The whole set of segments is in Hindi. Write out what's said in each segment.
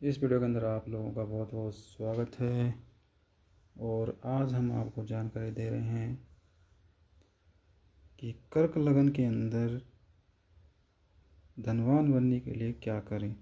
इस वीडियो के अंदर आप लोगों का बहुत बहुत स्वागत है। और आज हम आपको जानकारी दे रहे हैं कि कर्क लगन के अंदर धनवान बनने के लिए क्या करें,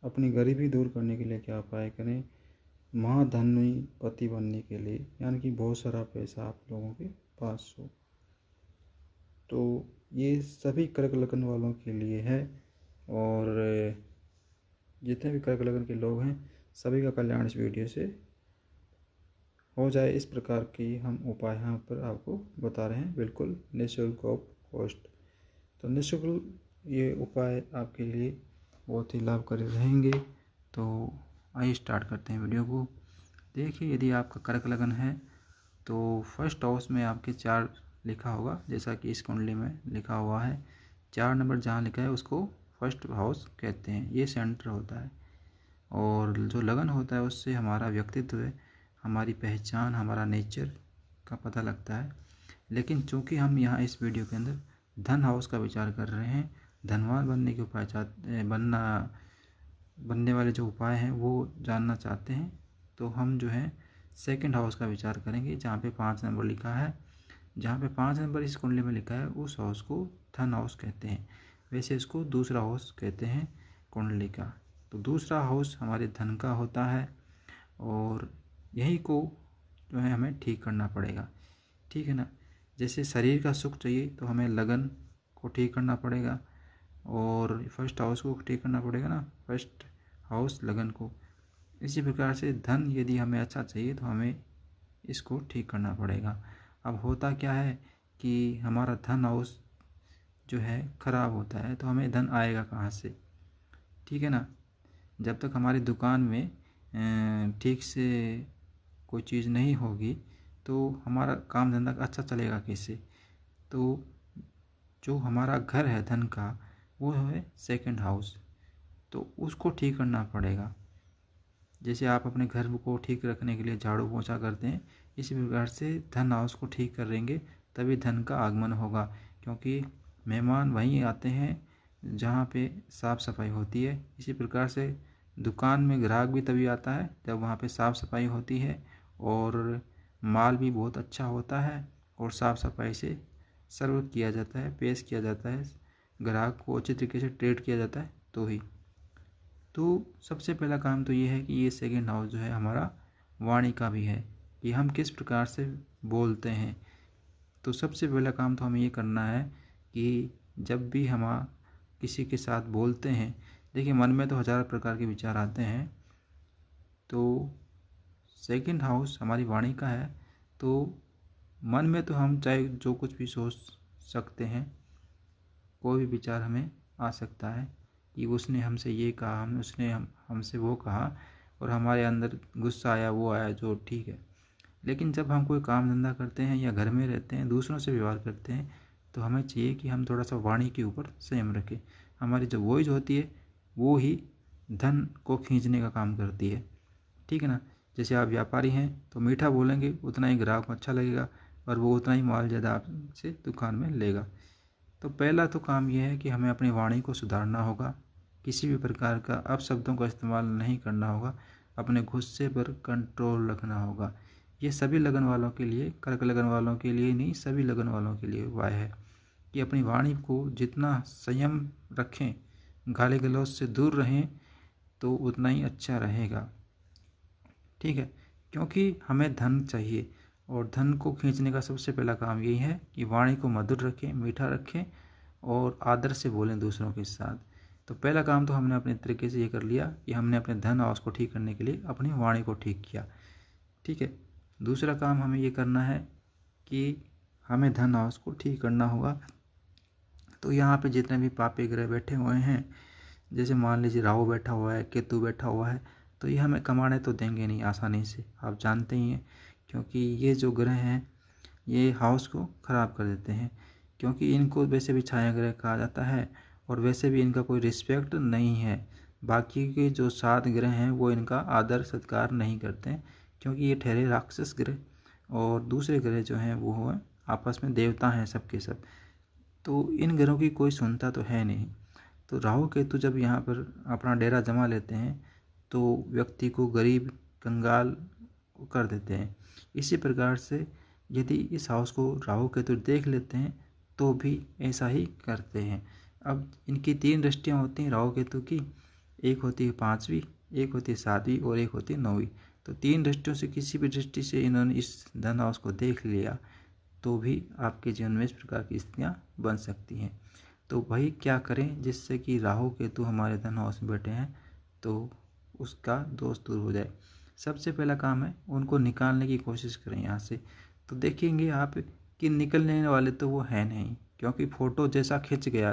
अपनी गरीबी दूर करने के लिए क्या उपाय करें, महाधनी पति बनने के लिए, यानी कि बहुत सारा पैसा आप लोगों के पास हो। तो ये सभी कर्क लगन वालों के लिए है और जितने भी कर्क लगन के लोग हैं सभी का कल्याण इस वीडियो से हो जाए, इस प्रकार की हम उपाय यहाँ पर आपको बता रहे हैं, बिल्कुल निःशुल्क ऑफ कॉस्ट। तो निःशुल्क ये उपाय आपके लिए बहुत ही लाभकारी रहेंगे। तो आइए स्टार्ट करते हैं वीडियो को। देखिए, यदि आपका कर्क लगन है तो फर्स्ट हाउस में आपके 4 लिखा होगा, जैसा कि इस कुंडली में लिखा हुआ है। 4 नंबर जहाँ लिखा है उसको फर्स्ट हाउस कहते हैं, ये सेंटर होता है। और जो लगन होता है उससे हमारा व्यक्तित्व है, हमारी पहचान, हमारा नेचर का पता लगता है। लेकिन चूंकि हम यहाँ इस वीडियो के अंदर धन हाउस का विचार कर रहे हैं, धनवान बनने के उपाय बनने वाले जो उपाय हैं वो जानना चाहते हैं, तो हम जो है सेकंड हाउस का विचार करेंगे, जहाँ पे 5 नंबर लिखा है। जहाँ पे 5 नंबर इस कुंडली में लिखा है उस हाउस को धन हाउस कहते हैं। वैसे इसको दूसरा हाउस कहते हैं कुंडली का। तो दूसरा हाउस हमारे धन का होता है और यही को जो है हमें ठीक करना पड़ेगा, ठीक है ना। जैसे शरीर का सुख चाहिए तो हमें लगन को ठीक करना पड़ेगा और फर्स्ट हाउस को ठीक करना पड़ेगा ना, फर्स्ट हाउस लगन को। इसी प्रकार से धन यदि हमें अच्छा चाहिए तो हमें इसको ठीक करना पड़ेगा। अब होता क्या है कि हमारा धन हाउस जो है खराब होता है तो हमें धन आएगा कहाँ से, ठीक है ना। जब तक हमारी दुकान में ठीक से कोई चीज़ नहीं होगी तो हमारा काम धंधा अच्छा चलेगा कैसे। तो जो हमारा घर है धन का वो है सेकंड हाउस, तो उसको ठीक करना पड़ेगा। जैसे आप अपने घर को ठीक रखने के लिए झाड़ू पोछा करते हैं, इसी प्रकार से धन हाउस को ठीक करेंगे तभी धन का आगमन होगा। क्योंकि मेहमान वहीं आते हैं जहाँ पे साफ़ सफाई होती है। इसी प्रकार से दुकान में ग्राहक भी तभी आता है जब वहाँ पे साफ़ सफाई होती है और माल भी बहुत अच्छा होता है और साफ़ सफाई से सर्व किया जाता है, पेश किया जाता है, ग्राहक को अच्छी तरीके से ट्रीट किया जाता है। तो सबसे पहला काम तो ये है कि ये सेकंड हाउस जो है हमारा वाणी का भी है, कि हम किस प्रकार से बोलते हैं। तो सबसे पहला काम तो हमें ये करना है कि जब भी हम किसी के साथ बोलते हैं, देखिए मन में तो 1000 प्रकार के विचार आते हैं। तो सेकंड हाउस हमारी वाणी का है, तो मन में तो हम चाहे जो कुछ भी सोच सकते हैं, कोई भी विचार हमें आ सकता है कि उसने हमसे ये कहा, उसने हमसे वो कहा और हमारे अंदर गुस्सा आया, वो आया, जो ठीक है। लेकिन जब हम कोई काम धंधा करते हैं या घर में रहते हैं, दूसरों से व्यवहार करते हैं, तो हमें चाहिए कि हम थोड़ा सा वाणी के ऊपर संयम रखें। हमारी जो वॉइस होती है वो ही धन को खींचने का काम करती है, ठीक है ना। जैसे आप व्यापारी हैं तो मीठा बोलेंगे उतना ही ग्राहक को अच्छा लगेगा और वो उतना ही माल ज़्यादा आपसे दुकान में लेगा। तो पहला तो काम यह है कि हमें अपनी वाणी को सुधारना होगा, किसी भी प्रकार का अपशब्दों का इस्तेमाल नहीं करना होगा, अपने गुस्से पर कंट्रोल रखना होगा। ये सभी लगन वालों के लिए, कर्क लगन वालों के लिए नहीं, सभी लगन वालों के लिए उपाय है कि अपनी वाणी को जितना संयम रखें, गाली गलौज से दूर रहें, तो उतना ही अच्छा रहेगा, ठीक है। क्योंकि हमें धन चाहिए और धन को खींचने का सबसे पहला काम यही है कि वाणी को मधुर रखें, मीठा रखें और आदर से बोलें दूसरों के साथ। तो पहला काम तो हमने अपने तरीके से ये कर लिया कि हमने अपने धन हाउस को ठीक करने के लिए अपनी वाणी को ठीक किया, ठीक है। दूसरा काम हमें ये करना है कि हमें धन हाउस को ठीक करना होगा। तो यहाँ पे जितने भी पापी ग्रह बैठे हुए हैं, जैसे मान लीजिए राहु बैठा हुआ है, केतु बैठा हुआ है, तो ये हमें कमाने तो देंगे नहीं आसानी से, आप जानते ही हैं। क्योंकि ये जो ग्रह हैं ये हाउस को ख़राब कर देते हैं, क्योंकि इनको वैसे भी छाया ग्रह कहा जाता है और वैसे भी इनका कोई रिस्पेक्ट नहीं है। बाकी के जो 7 ग्रह हैं वो इनका आदर सत्कार नहीं करते हैं, क्योंकि ये ठहरे राक्षस ग्रह और दूसरे ग्रह जो हैं वो हैं आपस में देवता हैं सबके सब। तो इन ग्रहों की कोई सुनता तो है नहीं। तो राहु केतु जब यहाँ पर अपना डेरा जमा लेते हैं तो व्यक्ति को गरीब कंगाल कर देते हैं। इसी प्रकार से यदि इस हाउस को राहु केतु देख लेते हैं तो भी ऐसा ही करते हैं। अब इनकी 3 दृष्टियाँ होती हैं राहु केतु की, एक होती है 5वीं, एक होती है 7वीं और एक होती है 9वीं। तो 3 दृष्टियों से किसी भी दृष्टि से इन्होंने इस धन हाउस को देख लिया तो भी आपके जीवन में इस प्रकार की स्थितियाँ बन सकती हैं। तो भाई क्या करें जिससे कि राहु केतु हमारे धन हाउस में बैठे हैं तो उसका दोष दूर हो जाए। सबसे पहला काम है उनको निकालने की कोशिश करें यहाँ से। तो देखेंगे आप कि निकलने वाले तो वो है नहीं, क्योंकि फ़ोटो जैसा खिंच गया,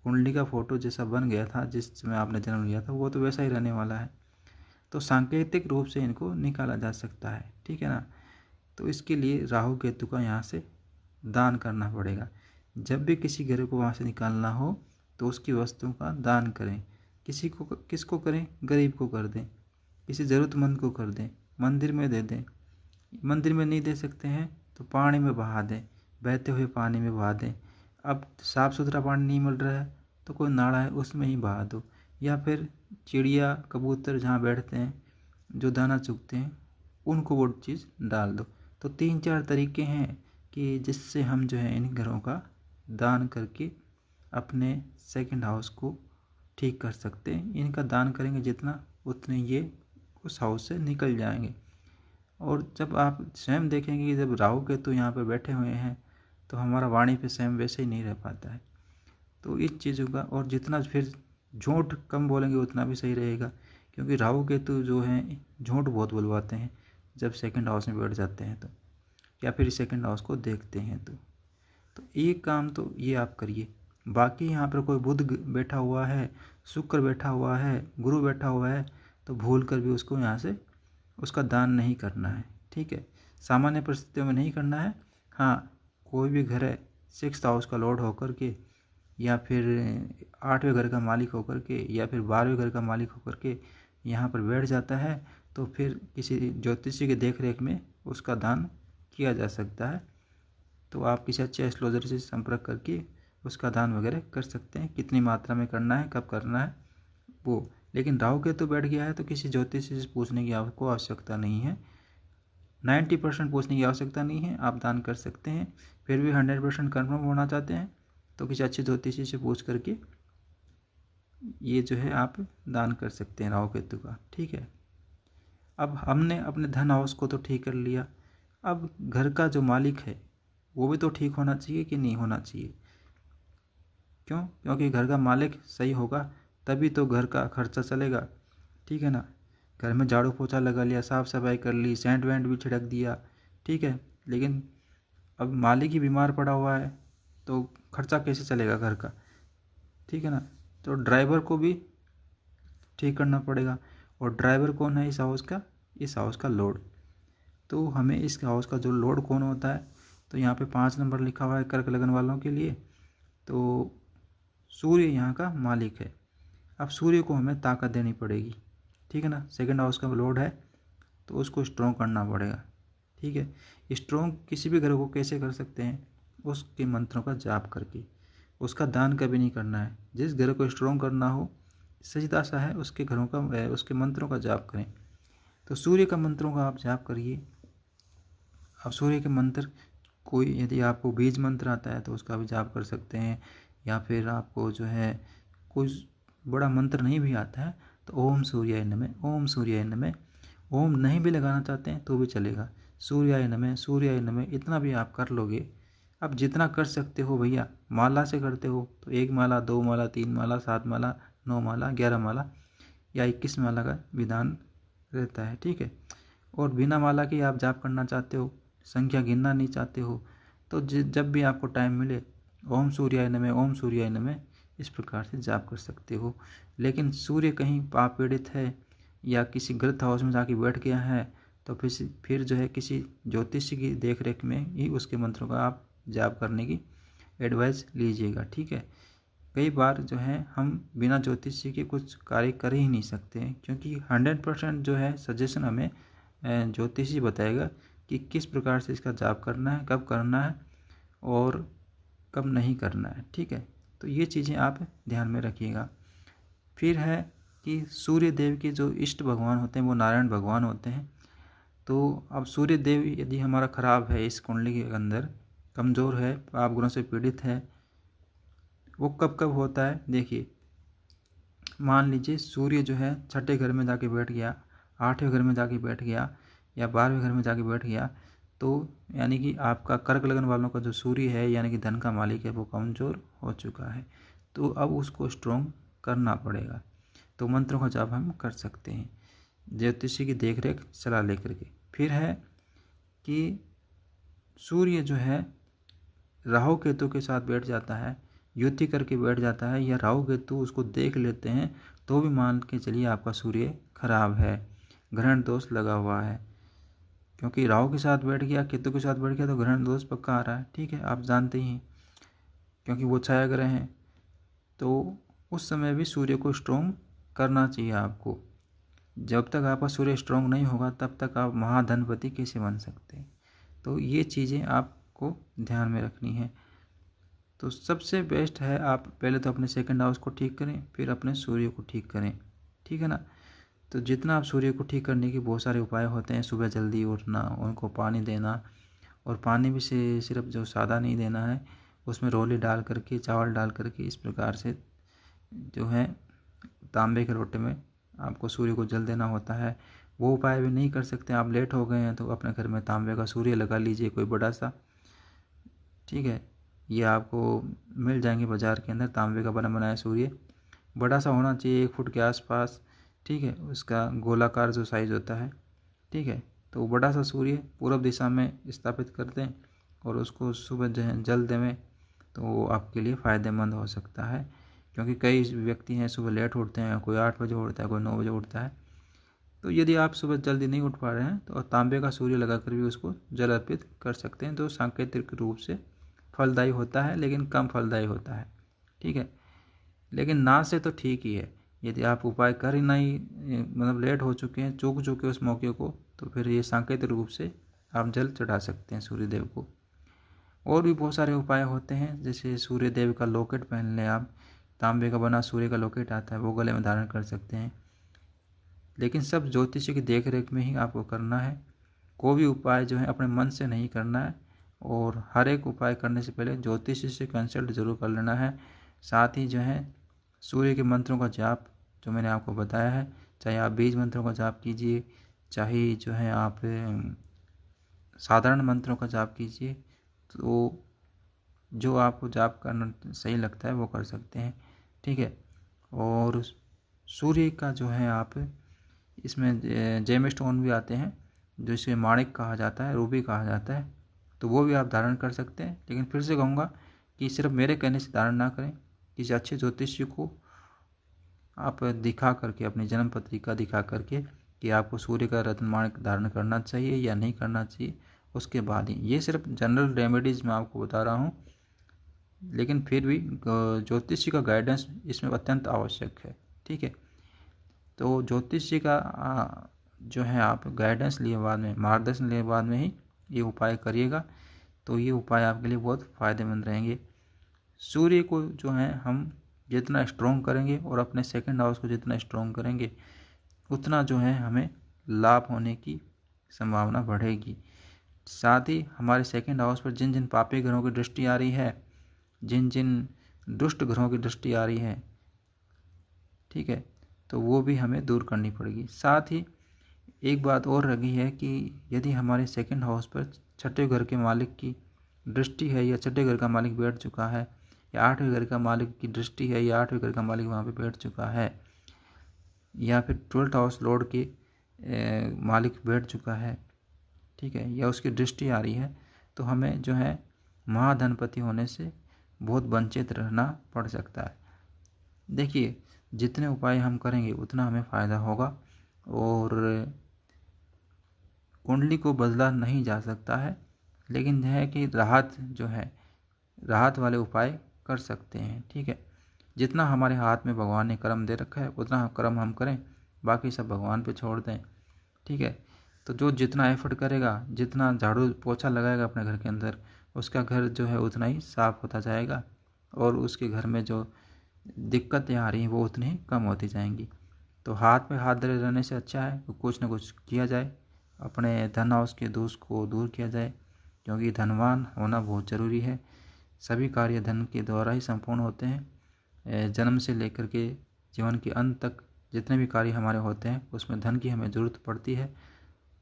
कुंडली का फ़ोटो जैसा बन गया था जिस समय आपने जन्म लिया था वो तो वैसा ही रहने वाला है। तो सांकेतिक रूप से इनको निकाला जा सकता है, ठीक है ना। तो इसके लिए राहु केतु का यहाँ से दान करना पड़ेगा। जब भी किसी घर को वहाँ से निकालना हो तो उसकी वस्तुओं का दान करें। किसको करें? गरीब को कर दें, किसी ज़रूरतमंद को कर दें, मंदिर में दे दें। मंदिर में नहीं दे सकते हैं तो पानी में बहा दें, बहते हुए पानी में बहा दें। अब साफ़ सुथरा पानी नहीं मिल रहा है तो कोई नाला है उसमें ही बहा दो, या फिर चिड़िया कबूतर जहाँ बैठते हैं जो दाना चुगते हैं उनको वो चीज़ डाल दो। तो 3-4 तरीके हैं कि जिससे हम जो है इन घरों का दान करके अपने सेकंड हाउस को ठीक कर सकते हैं। इनका दान करेंगे जितना उतने ये उस हाउस से निकल जाएंगे। और जब आप स्वयं देखेंगे कि जब राहु केतु यहाँ पे बैठे हुए हैं तो हमारा वाणी पे स्वयं वैसे ही नहीं रह पाता है। तो इस चीज़ों का, और जितना फिर झूठ कम बोलेंगे उतना भी सही रहेगा, क्योंकि राहु केतु जो हैं झूठ बहुत बुलवाते हैं जब सेकंड हाउस में बैठ जाते हैं तो, या फिर सेकंड हाउस को देखते हैं तो एक काम तो ये आप करिए। बाकी यहाँ पर कोई बुध बैठा हुआ है, शुक्र बैठा हुआ है, गुरु बैठा हुआ है तो भूल कर भी उसको यहाँ से उसका दान नहीं करना है, ठीक है। सामान्य परिस्थितियों में नहीं करना है। हाँ, कोई भी घर है 6th हाउस का लॉर्ड होकर के, या फिर 8वें घर का मालिक होकर के, या फिर 12वें घर का मालिक होकर के यहाँ पर बैठ जाता है तो फिर किसी ज्योतिषी के देख रेख में उसका दान किया जा सकता है। तो आप किसी अच्छे एस्ट्रोलॉजर से संपर्क करके उसका दान वगैरह कर सकते हैं। कितनी मात्रा में करना है, कब करना है वो। लेकिन राहु केतु बैठ गया है तो किसी ज्योतिषी से पूछने की आपको आवश्यकता नहीं है, 90% पूछने की आवश्यकता नहीं है, आप दान कर सकते हैं। फिर भी 100% कन्फर्म होना चाहते हैं तो किसी अच्छे ज्योतिषी से पूछ करके ये जो है आप दान कर सकते हैं राहु केतु का, ठीक है। अब हमने अपने धन हाउस को तो ठीक कर लिया, अब घर का जो मालिक है वो भी तो ठीक होना चाहिए कि नहीं होना चाहिए। क्यों? क्योंकि घर का मालिक सही होगा तभी तो घर का खर्चा चलेगा, ठीक है ना। घर में झाड़ू पोछा लगा लिया, साफ़ सफाई कर ली, सेंट वेंट भी छिड़क दिया, ठीक है, लेकिन अब मालिक ही बीमार पड़ा हुआ है तो खर्चा कैसे चलेगा घर का, ठीक है ना। तो ड्राइवर को भी ठीक करना पड़ेगा, और ड्राइवर कौन है इस हाउस का? इस हाउस का लॉर्ड। तो हमें इस हाउस का जो लॉर्ड कौन होता है, तो यहाँ पे 5 नंबर लिखा हुआ है कर्क लगन वालों के लिए, तो सूर्य यहाँ का मालिक है। अब सूर्य को हमें ताकत देनी पड़ेगी, ठीक है ना। सेकंड हाउस का लॉर्ड है तो उसको स्ट्रॉन्ग करना पड़ेगा, ठीक है। स्ट्रॉन्ग किसी भी घर को कैसे कर सकते हैं? उसके मंत्रों का जाप करके। उसका दान कभी नहीं करना है। जिस घर को स्ट्रॉन्ग करना हो, सजीदा सा है, उसके घरों का उसके मंत्रों का जाप करें। तो सूर्य का मंत्रों का आप जाप करिए। अब सूर्य के मंत्र कोई, यदि आपको बीज मंत्र आता है तो उसका भी जाप कर सकते हैं, या फिर आपको जो है कोई बड़ा मंत्र नहीं भी आता है तो ओम सूर्याय नमः, ओम सूर्याय नमः, ओम नहीं भी लगाना चाहते हैं तो भी चलेगा, सूर्याय नमः, सूर्याय नमः, इतना भी आप कर लोगे। अब जितना कर सकते हो भैया, माला से करते हो तो 1 माला, 2 माला, 3 माला, 7 माला, 9 माला, 11 माला या 21 माला का विधान रहता है, ठीक है। और बिना माला के आप जाप करना चाहते हो, संख्या गिनना नहीं चाहते हो, तो जब भी आपको टाइम मिले ओम सूर्याय नमः, ओम सूर्याय नमः इस प्रकार से जाप कर सकते हो। लेकिन सूर्य कहीं पाप पीड़ित है या किसी गलत हाउस में जाके बैठ गया है तो फिर जो है किसी ज्योतिषी की देख रेख में ही उसके मंत्रों का आप जाप करने की एडवाइस लीजिएगा, ठीक है। कई बार जो है हम बिना ज्योतिषी के कुछ कार्य कर ही नहीं सकते हैं, क्योंकि 100% जो है सजेशन हमें ज्योतिषी बताएगा कि किस प्रकार से इसका जाप करना है, कब करना है और कब नहीं करना है, ठीक है। तो ये चीज़ें आप ध्यान में रखिएगा। फिर है कि सूर्य देव के जो इष्ट भगवान होते हैं वो नारायण भगवान होते हैं। तो अब सूर्य देव यदि हमारा खराब है, इस कुंडली के अंदर कमज़ोर है, पाप गुणों से पीड़ित है, वो कब कब होता है? देखिए, मान लीजिए सूर्य जो है छठे घर में जाके बैठ गया, आठवें घर में जाके बैठ गया, या 12वें घर में जाके बैठ गया, तो यानी कि आपका कर्क लगन वालों का जो सूर्य है यानी कि धन का मालिक है वो कमज़ोर हो चुका है। तो अब उसको स्ट्रॉन्ग करना पड़ेगा। तो मंत्रों का जाप हम कर सकते हैं ज्योतिषी की देखरेख सलाह लेकर के। फिर है कि सूर्य जो है राहु केतु के साथ बैठ जाता है, युति करके बैठ जाता है, या राहु केतु उसको देख लेते हैं, तो भी मान के चलिए आपका सूर्य खराब है, ग्रहण दोष लगा हुआ है। क्योंकि राहु के साथ बैठ गया, केतु के साथ बैठ गया, तो ग्रहण दोष पक्का आ रहा है। ठीक है, आप जानते ही हैं, क्योंकि वो छाया ग्रह हैं। तो उस समय भी सूर्य को स्ट्रॉन्ग करना चाहिए आपको। जब तक आपका सूर्य स्ट्रॉन्ग नहीं होगा तब तक आप महाधनपति कैसे बन सकते हैं? तो ये चीज़ें आपको ध्यान में रखनी है। तो सबसे बेस्ट है आप पहले तो अपने सेकंड हाउस को ठीक करें, फिर अपने सूर्य को ठीक करें। ठीक है ना? तो जितना आप सूर्य को ठीक करने के बहुत सारे उपाय होते हैं। सुबह जल्दी उठना, उनको पानी देना, और पानी भी से सिर्फ जो सादा नहीं देना है, उसमें रोली डाल करके, चावल डाल करके, इस प्रकार से जो है तांबे के लोटे में आपको सूर्य को जल देना होता है। वो उपाय भी नहीं कर सकते, आप लेट हो गए हैं, तो अपने घर में तांबे का सूर्य लगा लीजिए, कोई बड़ा सा। ठीक है, ये आपको मिल जाएंगे बाज़ार के अंदर, तांबे का बना बनाया सूर्य। बड़ा सा होना चाहिए, 1 फुट के आसपास। ठीक है, उसका गोलाकार जो साइज़ होता है। ठीक है, तो वो बड़ा सा सूर्य पूर्व दिशा में स्थापित कर दें और उसको सुबह जो है जल दें, तो वो आपके लिए फ़ायदेमंद हो सकता है। क्योंकि कई व्यक्ति हैं सुबह लेट उठते हैं, कोई 8 बजे उठता है, कोई 9 बजे उठता है। तो यदि आप सुबह जल्दी नहीं उठ पा रहे हैं तो तांबे का सूर्य लगाकर भी उसको जल अर्पित कर सकते हैं। तो सांकेतिक रूप से फलदायी होता है, लेकिन कम फलदायी होता है। ठीक है, लेकिन ना से तो ठीक ही है। यदि आप उपाय कर ही नहीं, मतलब लेट हो चुके हैं, चूक चुके उस मौके को, तो फिर ये सांकेतिक रूप से आप जल चढ़ा सकते हैं सूर्यदेव को। और भी बहुत सारे उपाय होते हैं, जैसे सूर्यदेव का लॉकेट पहन लें आप। तांबे का बना सूर्य का लॉकेट आता है, वो गले में धारण कर सकते हैं। लेकिन सब ज्योतिषी की देख रेख में ही आपको करना है। कोई भी उपाय जो है अपने मन से नहीं करना है, और हर एक उपाय करने से पहले ज्योतिषी से कंसल्ट जरूर कर लेना है। साथ ही जो है सूर्य के मंत्रों का जाप जो मैंने आपको बताया है, चाहे आप बीज मंत्रों का जाप कीजिए, चाहे जो है आप साधारण मंत्रों का जाप कीजिए, तो जो आपको जाप करना सही लगता है वो कर सकते हैं। ठीक है, और सूर्य का जो है आप इसमें जेम स्टोन भी आते हैं, जो इसे माणिक कहा जाता है, रूबी कहा जाता है, तो वो भी आप धारण कर सकते हैं। लेकिन फिर से कहूँगा कि सिर्फ मेरे कहने से धारण ना करें, किसी अच्छे ज्योतिषी को आप दिखा करके, अपनी जन्म पत्रिका दिखा करके कि आपको सूर्य का रत्न माणिक धारण करना चाहिए या नहीं करना चाहिए, उसके बाद ही। ये सिर्फ जनरल रेमेडीज़ मैं आपको बता रहा हूँ, लेकिन फिर भी ज्योतिषी का गाइडेंस इसमें अत्यंत आवश्यक है। ठीक है, तो ज्योतिषी का जो है आप गाइडेंस लिए बाद में, मार्गदर्शन लिए बाद में ही ये उपाय करिएगा, तो ये उपाय आपके लिए बहुत फ़ायदेमंद रहेंगे। सूर्य को जो है हम जितना स्ट्रॉन्ग करेंगे और अपने सेकंड हाउस को जितना स्ट्रॉन्ग करेंगे, उतना जो है हमें लाभ होने की संभावना बढ़ेगी। साथ ही हमारे सेकंड हाउस पर जिन जिन पापी ग्रहों की दृष्टि आ रही है, जिन जिन दुष्ट ग्रहों की दृष्टि आ रही है, ठीक है, तो वो भी हमें दूर करनी पड़ेगी। साथ ही एक बात और रही है कि यदि हमारे सेकंड हाउस पर छठे घर के मालिक की दृष्टि है, या छठे घर का मालिक बैठ चुका है, या आठवें घर का मालिक की दृष्टि है, या आठवें घर का मालिक वहाँ पे बैठ चुका है, या फिर 12th हाउस लॉर्ड के मालिक बैठ चुका है, ठीक है, या उसकी दृष्टि आ रही है, तो हमें जो है महाधनपति होने से बहुत वंचित रहना पड़ सकता है। देखिए, जितने उपाय हम करेंगे उतना हमें फ़ायदा होगा, और कुंडली को बदला नहीं जा सकता है, लेकिन यह है कि राहत जो है, राहत वाले उपाय कर सकते हैं। ठीक है, जितना हमारे हाथ में भगवान ने कर्म दे रखा है उतना कर्म हम करें, बाकी सब भगवान पे छोड़ दें। ठीक है, तो जो जितना एफर्ट करेगा, जितना झाड़ू पोछा लगाएगा अपने घर के अंदर, उसका घर जो है उतना ही साफ होता जाएगा। और उसके घर में जो दिक्कतें आ रही हैं वो उतनी ही कम होती जाएंगी। तो हाथ में हाथ धरे रहने से अच्छा है तो कुछ ना कुछ किया जाए, अपने धन हाउस के दोष को दूर किया जाए, क्योंकि धनवान होना बहुत ज़रूरी है। सभी कार्य धन के द्वारा ही संपूर्ण होते हैं। जन्म से लेकर के जीवन के अंत तक जितने भी कार्य हमारे होते हैं उसमें धन की हमें ज़रूरत पड़ती है।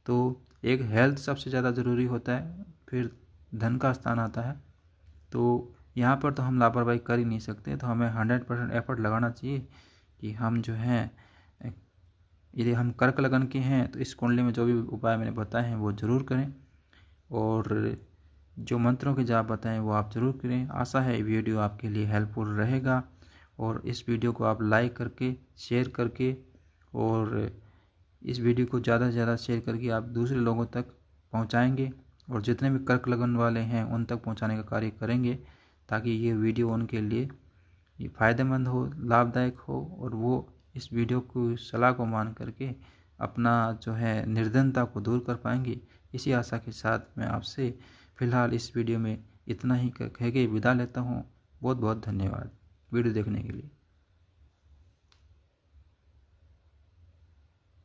तो एक हेल्थ सबसे ज़्यादा ज़रूरी होता है, फिर धन का स्थान आता है। तो यहाँ पर तो हम लापरवाही कर ही नहीं सकते, तो हमें 100% एफर्ट लगाना चाहिए कि हम जो हैं, यदि हम कर्क लगन के हैं तो इस कुंडली में जो भी उपाय मैंने बताए हैं वो ज़रूर करें, और जो मंत्रों के जाप बताएं वो आप ज़रूर करें। आशा है वीडियो आपके लिए हेल्पफुल रहेगा, और इस वीडियो को आप लाइक करके, शेयर करके, और इस वीडियो को ज़्यादा से ज़्यादा शेयर करके आप दूसरे लोगों तक पहुंचाएंगे, और जितने भी कर्क लगन वाले हैं उन तक पहुंचाने का कार्य करेंगे, ताकि ये वीडियो उनके लिए ये फ़ायदेमंद हो, लाभदायक हो, और वो इस वीडियो को सलाह को मान करके अपना जो है निर्धनता को दूर कर पाएंगे। इसी आशा के साथ मैं आपसे फ़िलहाल इस वीडियो में इतना ही कह के विदा लेता हूँ। बहुत बहुत धन्यवाद वीडियो देखने के लिए।